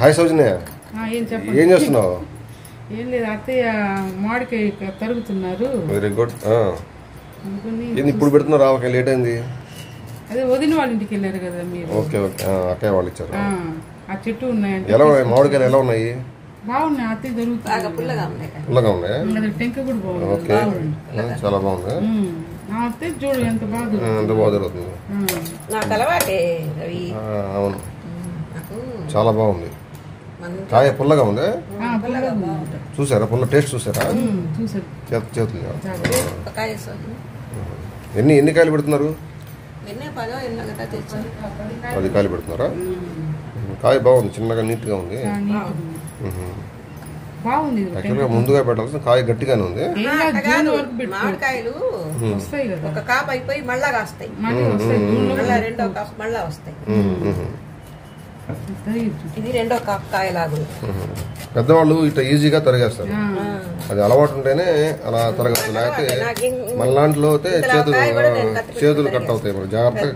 Hi సౌజన్య, ఏం చేస్తున్నావు? ఏం లేదు అత్తయ్య మామిడికాయ తరుగుతున్నారు. Very good. ఇప్పుడు పెడుతున్నారు ఆవకాయ, లేట్ అయింది. అదే వదిన వాళ్ళ ఇంటికి వెళ్ళారు కదా మీరు. ఓకే ఓకే, అక్కయ్య వాళ్ళు ఇచ్చారు. ఆ చెట్టు ఉన్నాయంటే ఎలా ఉన్నాయి మామిడికాయలు? ఎలా ఉన్నాయి? బాగున్నాయి అత్తయ్య, దొరుకుతాయి. పుల్లగా ఉన్నాయా? టెంక కూడా బాగుంది. ఓకే, చాలా బాగుంది. అత్తయ్య చూడు ఎంత బాగా ఎంత బాగా జరుగుతుంది. అవును, చాలా బాగుంది. కాయ పుల్లగా ఉంది. చూసారా పుల్ల టేస్ట్? చూసారా చేతులు? ఎన్ని కాయలు పెడుతున్నారు? 10 కాయలు పెడుతున్నారా? కాయ బాగుంది, చిన్నగా నీట్ గా ఉంది. యాక్చువల్గా ముందుగా పెట్టాల్సిన కాయ గట్టిగానే ఉంది. మామిడికాయలు ఒక కాపు అయిపోయి మళ్ళా కాస్తాయి, రెండో కాపు మళ్ళా వస్తాయి. ఇది రెండో కాపు కాయలాగు. పెద్దవాళ్ళు ఇట్లా ఈజీగా తరిగేస్తారు, అది అలవాటు ఉంటేనే అలా తరగదు. లేకపోతే మన లాంటిలో అయితే చేతులు కట్ అవుతాయి, మనం జాగ్రత్తగా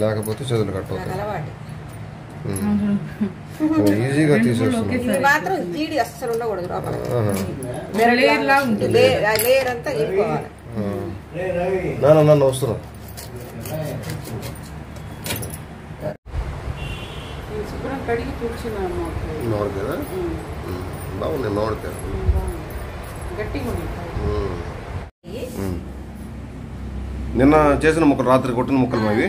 లేకపోతే చేతులు కట్ అవుతాయి. ఈజీగా తీసేస్తున్నాం. మాత్రం తీడి అస్సలు ఉండకూడదు, నన్ను వస్తున్నా. మామిడికాయ బాగున్నాయి, మామిడికాయ నిన్న చేసిన ముక్కలు, రాత్రి కొట్టిన ముక్కలు అవి.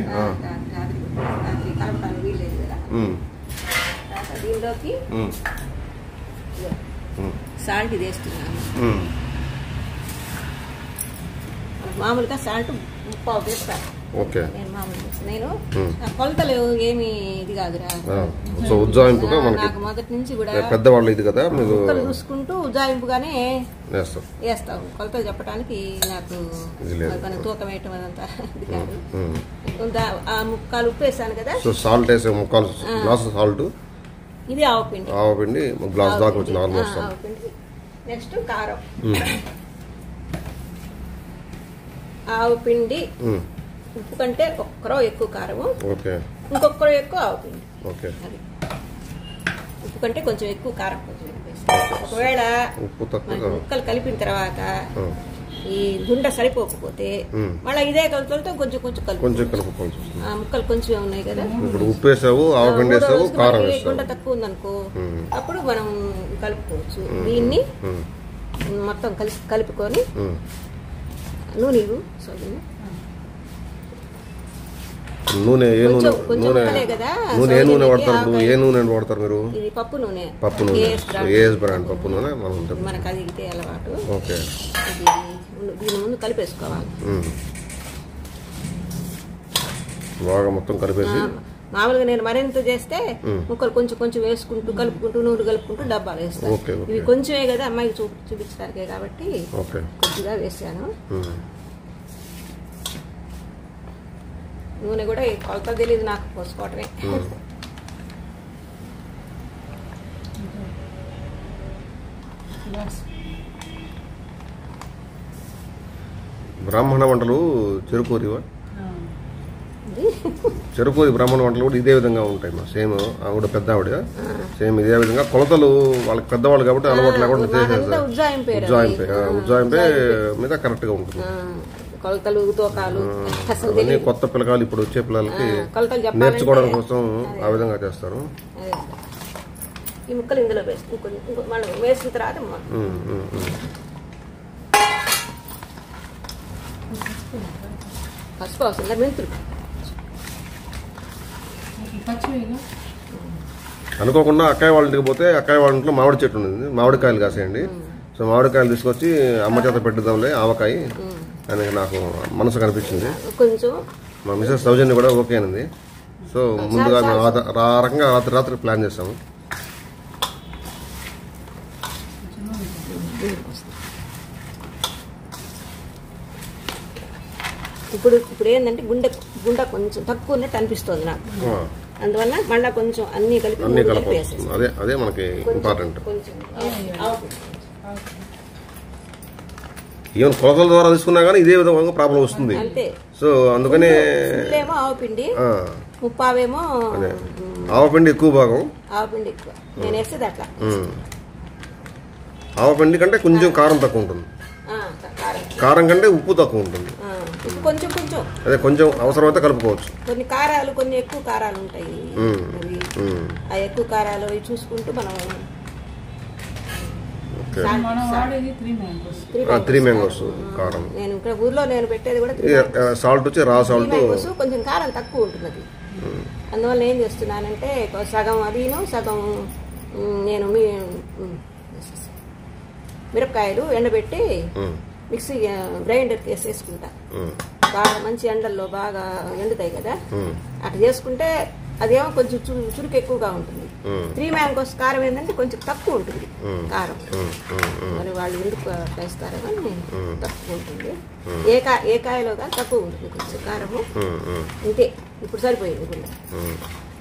దీనిలోకి సాల్ట్ వేస్తున్నాను. మామూలుగా సాల్ట్ 3/4 వేస్తాను. ఓకే, నేను కొలతలు ఏమి ఇది కాదురా. సో ఉజ్జాయింపుగా నాకు మొదటి నుంచి కూడా పెద్దవాళ్ళు ఇది కదా, ముక్కలు చూసుకుంటూ ఉజ్జాయింపుగానే వేస్తాం. కొలతలు చెప్పడానికి నాకు తూకం వేయటం అదంతా ఇది కాదు. ఆ ముక్కలు ఉప్పు వేసాను కదా, సాల్ట్ వేసే ముక్కలు, గ్లాస్ సాల్ట్. ఇది ఆవపిండి, ఆవపిండి గ్లాస్ దాకా వచ్చింది ఆల్మోస్ట్. ఆవపిండి. నెక్స్ట్ కారం, ఆవపిండి. ఉప్పు కంటే ఒక్కరో ఎక్కువ కారము, ఇంకొకరో ఎక్కువ ఆవపిండి. అది ఉప్పు కంటే కొంచెం ఎక్కువ కారం, కొంచెం ఎక్కువ. ఒకవేళ ముక్కలు కలిపిన తర్వాత ఈ గుండ సరిపోకపోతే మళ్ళీ ఇదే కొలతలతో కొంచెం కొంచెం కలుపుకోవచ్చు. ఆ ముక్కలు కొంచెం ఉన్నాయి కదా, ఉప్పు వేసావు, ఆవపిండి వేసావు, కారం వేసావు. గుండ తక్కువ ఉందనుకో అప్పుడు మనం కలుపుకోవచ్చు. దీన్ని మొత్తం కలుపుకొని నూనె నూనె ఏ నూనె వాడతారు? ఏ నూనె వాడతారు మీరు? ఇది పప్పు నూనె. పప్పు నూనె, ఏఎస్ బ్రాండ్ పప్పు నూనె మనకు అది ఇదే అలవాటు. ఓకే, దీని ముందు కలిపేసుకోవాలి బాగా మొత్తం కలిపేసి. మామూలుగా నేను మరింత చేస్తే ముక్కలు కొంచెం కొంచెం వేసుకుంటూ కలుపుకుంటూ నూనె కలుపుకుంటూ డబ్బాలు వేస్తాను. ఇవి కొంచెమే కదా అమ్మాయికి చూపించడానికే కాబట్టి కొద్దిగా వేసాను. నూనె కూడా కొలత తెలియదు నాకు, పోసుకోవటమే. బ్రాహ్మణ వంటలు చెరుకూరివా? చెరుకూరి బ్రాహ్మణ వంటలు కూడా ఇదే విధంగా ఉంటాయి. మా సేమ్ ఆవిడ పెద్ద ఆవిడ సేమ్ ఇదే విధంగా కొలతలు వాళ్ళకి పెద్దవాళ్ళు కాబట్టి అలవాటు లేకుండా చేసేస్తారు. ఉజ్జాయింపే మీద కరెక్ట్ గా ఉంటుంది. కొలతలు తూకాలు అన్ని కొత్త పిల్లకాయలు ఇప్పుడు వచ్చే పిల్లలకి నేర్చుకోవడం కోసం ఆ విధంగా చేస్తారు. ఈ ముక్కలు ఇందులో మనం వేసిన తర్వాత పసుపు అవసరం, మెంతులు. అనుకోకుండా అక్కయ్య వాళ్ళ ఇంటికి పోతే అక్కయ్య వాళ్ళ ఇంట్లో మామిడి చెట్టు ఉంది, మామిడికాయలు కాసేయండి. సో మామిడికాయలు తీసుకొచ్చి అమ్మ చేత పెట్టుదాంలే ఆవకాయ అని నాకు మనసు కనిపించింది. కొంచెం మా మిసెస్ సౌజన్య కూడా ఓకే అనింది. సో ముందుగా మేము ఆ రకంగా రాత్రి ప్లాన్ చేసాము. ఇప్పుడు ఏంటంటే గుండె కొంచెం తక్కువ ఉన్నట్టు అనిపిస్తుంది నాకు. అందువల్ల మళ్ళీ కొంచెం అన్ని కలిపి అదే మనకి ఇంపార్టెంట్. ఈవెన్ కొలతల ద్వారా తీసుకున్నా కానీ ఇదే విధంగా ప్రాబ్లం వస్తుంది. సో అందుకనే ఆవపిండి 30 ఆవపిండి ఎక్కువ భాగం, ఆవపిండి ఎక్కువ నేను వేసేది అట్లా. ఆవపిండి కంటే కొంచెం కారం తక్కువ ఉంటుంది, కారం కంటే ఉప్పు తక్కువ ఉంటుంది. ఉప్పు కొంచెం కొంచెం అదే కొంచెం అవసరమైతే కలుపుకోవచ్చు. కొన్ని కారాలు కొన్ని ఎక్కువ కారాలు ఉంటాయి, ఆ ఎక్కువ కారాలు అవి చూసుకుంటూ మనం 3 మ్యాంగోస్ కారం. నేను ఇక్కడ ఊర్లో నేను పెట్టేది కూడా సాల్ట్ వచ్చి రా సాల్ట్ కొంచెం కారం తక్కువ ఉంటుంది అది. అందువల్ల ఏం చేస్తున్నానంటే సగం అదిను సగం నేను మిరపకాయలు ఎండబెట్టి మిక్సీ గ్రైండర్కి వేసేసుకుంటా. బాగా మంచి ఎండల్లో బాగా ఎండుతాయి కదా, అట్లా చేసుకుంటే అదేమో కొంచెం చురుకు ఎక్కువగా ఉంటుంది. 3 మ్యాంగోస్ కారం ఏంటంటే కొంచెం తక్కువ ఉంటుంది కారం. మరి వాళ్ళు ఎందుకు వేస్తారో కానీ తక్కువ ఉంటుంది. ఏ కాయలో కానీ తక్కువ ఉంటుంది కొంచెం కారము. ఇంతే. ఇప్పుడు సరిపోయింది కూడా,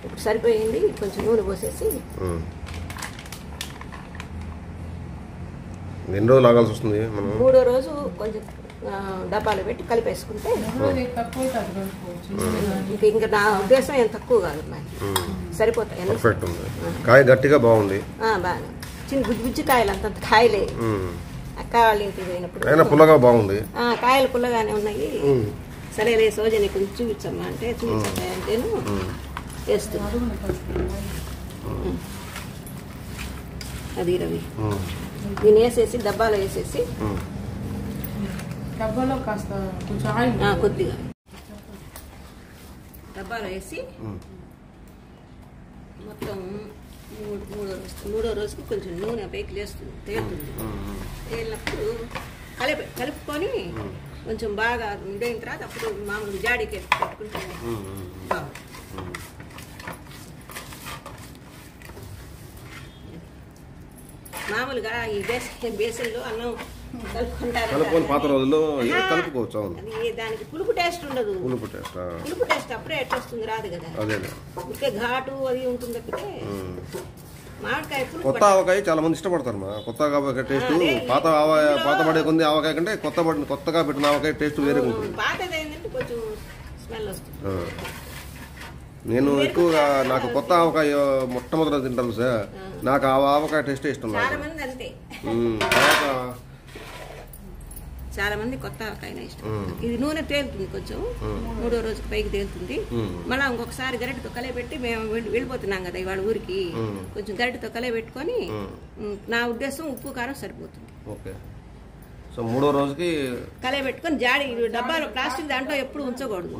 ఇప్పుడు సరిపోయింది. కొంచెం నూనె పోసేసి ఎన్ని రోజులు ఆగాల్సి వస్తుంది? మనం 3వ రోజు కొంచెం డబ్బాలు పెట్టి కలిపేసుకుంటే ఇంకా నా ఉద్దేశం ఏం తక్కువ కాదు, సరిపోతాయి. కాయ గట్టిగా బాగుంది, బాగా చిన్న బుజ్జి బుజ్జి కాయలు అంతంత కాయలే. అక్క వాళ్ళ ఇంటికి పోయినప్పుడు పుల్లగా బాగుంది, కాయలు పుల్లగానే ఉన్నాయి. సరేలే సోజని కొంచెం చూపించమ్మా అంటే చూపించాను వేస్తున్నాను. అది రవి దీన్ని వేసేసి డబ్బాలో వేసేసి డబ్బాలో కాస్త కొంచెం ఆయిల్ కొద్దిగా డబ్బాలో వేసి మొత్తం మూడో రోజుకి కొంచెం నూనె పైకి లేస్తుంది, తేలుతుంది. తేలినప్పుడు కలుపుకొని కొంచెం బాగా ఇదైన తర్వాత అప్పుడు మామూలు జాడీకి పెట్టుకుంటే బాగుంది. మామూలుగా ఈ బేసన్లో అన్నం కలుపుకొని పాత రోజుల్లో కలుపుకోవచ్చు. దానికి పులుపు టేస్ట్ ఉండదు. పులుపు టేస్ట్ అప్పుడే ఎట్లా వస్తుంది? రాదు కదా. ఇంకే ఘాటు అది ఉంటుంది తప్పితే మామిడికాయ కొత్త ఆవకాయ చాలా మంది ఇష్టపడతారు. కొత్త ఆవకాయ టేస్ట్ పాత పడే కొంది ఆవకాయ కంటే కొత్తగా పెట్టిన ఆవకాయ టేస్ట్ వేరే ఉంటుంది. పాతది ఏంటంటే కొంచెం స్మెల్ వస్తుంది. నేను ఎక్కువగా నాకు కొత్త ఆవకాయ మొట్టమొదటి తింటాను సార్, నాకు ఆ ఆవకాయ టేస్ట్ ఇష్టం. చాలా మంది అంతే, చాలా మంది కొత్త ఆవకాయ ఇష్టం. ఇది నూనె తేలుతుంది కొంచెం, 3వ రోజుకి పైకి తేలుతుంది. మళ్ళీ ఇంకొకసారి గరిటెతో కలిపెట్టి మేము వెళ్ళిపోతున్నాం కదా ఇవాళ ఊరికి, కొంచెం గరిటెతో కలిపెట్టుకొని నా ఉద్దేశం ఉప్పు కారం సరిపోతుంది. ఓకే. సో 3వ రోజుకి కలిపెట్టుకొని జాడి డబ్బాలో ప్లాస్టిక్ దాంట్లో ఎప్పుడు ఉంచకూడదు,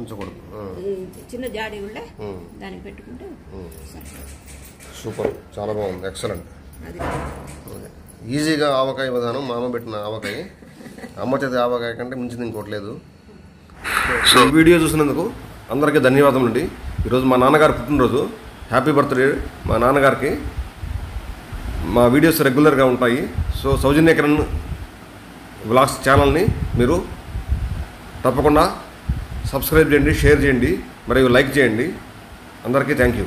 చిన్న జాడి ఉండే దానికి పెట్టుకుంటే సూపర్, చాలా బాగుంది, ఎక్సలెంట్. ఈజీగా ఆవకాయ విధానం, మా అమ్మ పెట్టిన ఆవకాయ, అమ్మ చేతి ఆవకాయ కంటే మించింది ఇంకోటి లేదు. సో ఈ వీడియో చూసినందుకు అందరికీ ధన్యవాదములు అండి. ఈరోజు మా నాన్నగారు పుట్టినరోజు, హ్యాపీ బర్త్డే మా నాన్నగారికి. మా వీడియోస్ రెగ్యులర్గా ఉంటాయి. సో సౌజన్య కిరణ్ వ్లాగ్స్ ఛానల్ని మీరు తప్పకుండా సబ్స్క్రైబ్ చేయండి, షేర్ చేయండి, మరియు లైక్ చేయండి. అందరికీ థ్యాంక్ యూ.